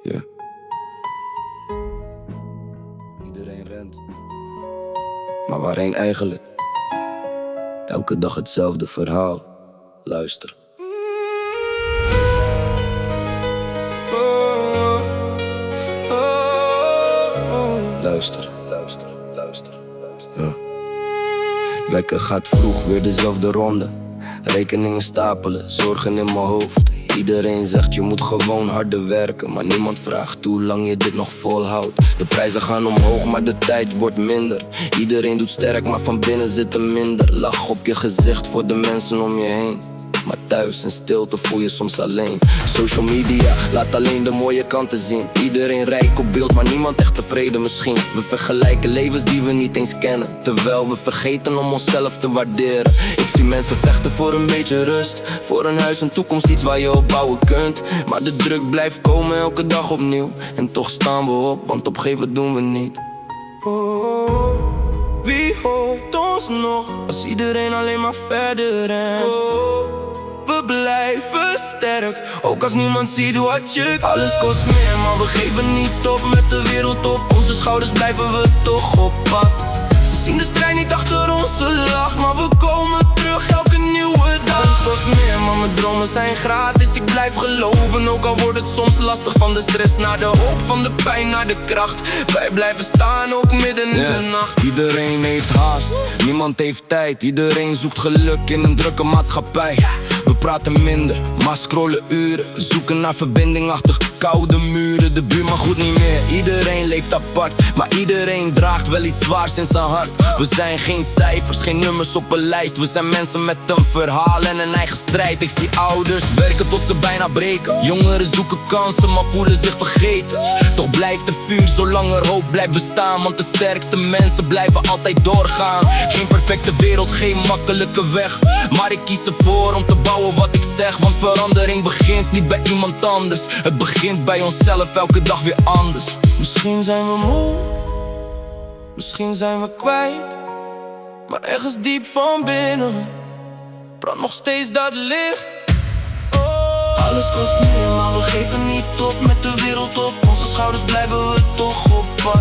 Ja. Iedereen rent. Maar waarheen eigenlijk? Elke dag hetzelfde verhaal. Luister. Luister. Ja. Wekker gaat vroeg, weer dezelfde ronde. Rekeningen stapelen, zorgen in mijn hoofd. Iedereen zegt je moet gewoon harder werken, maar niemand vraagt hoe lang je dit nog volhoudt. De prijzen gaan omhoog, maar de tijd wordt minder. Iedereen doet sterk, maar van binnen zit er minder. Lach op je gezicht voor de mensen om je heen, maar thuis in stilte voel je soms alleen. Social media laat alleen de mooie kanten zien. Iedereen rijk op beeld, maar niemand echt tevreden misschien. We vergelijken levens die we niet eens kennen, terwijl we vergeten om onszelf te waarderen. Ik zie mensen vechten voor een beetje rust, voor een huis, een toekomst, iets waar je op bouwen kunt. Maar de druk blijft komen elke dag opnieuw. En toch staan we op, want opgeven doen we niet. Oh, wie hoort ons nog als iedereen alleen maar verder rent? We blijven sterk, ook als niemand ziet wat je kan. Alles kost meer, maar we geven niet op. Met de wereld op onze schouders blijven we toch op pad. Ze zien de strijd niet achter onze lach, maar we komen terug elke nieuwe dag. Alles kost meer, maar mijn dromen zijn gratis. Ik blijf geloven, ook al wordt het soms lastig. Van de stress naar de hoop, van de pijn naar de kracht. Wij blijven staan, ook midden in de nacht. Iedereen heeft haast, niemand heeft tijd. Iedereen zoekt geluk in een drukke maatschappij. We praten minder, maar scrollen uren. Zoeken naar verbinding achter koude muren. De buurman goed niet meer, iedereen leeft apart. Maar iedereen draagt wel iets zwaars in zijn hart. We zijn geen cijfers, geen nummers op een lijst. We zijn mensen met een verhaal en een eigen strijd. Ik zie ouders werken tot ze bijna breken. Jongeren zoeken kansen, maar voelen zich vergeten. Toch blijft er vuur zolang er hoop blijft bestaan. Want de sterkste mensen blijven altijd doorgaan. Geen perfecte wereld, geen makkelijke weg, maar ik kies ervoor om te bouwen wat ik zeg. Want verandering begint niet bij iemand anders. Het begint bij onszelf, elke dag weer anders. Misschien zijn we moe, misschien zijn we kwijt, maar ergens diep van binnen brandt nog steeds dat licht. Alles kost meer, maar we geven niet op. Met de wereld op onze schouders blijven we toch op pad.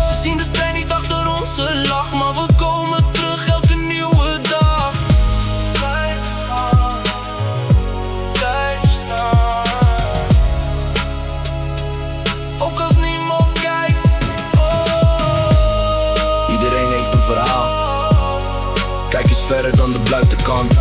Ze zien de strijd niet achter onze lach, maar we komen terug elke nieuwe dag. Ook als niemand kijkt. Iedereen heeft een verhaal. Kijk eens verder dan de buitenkant.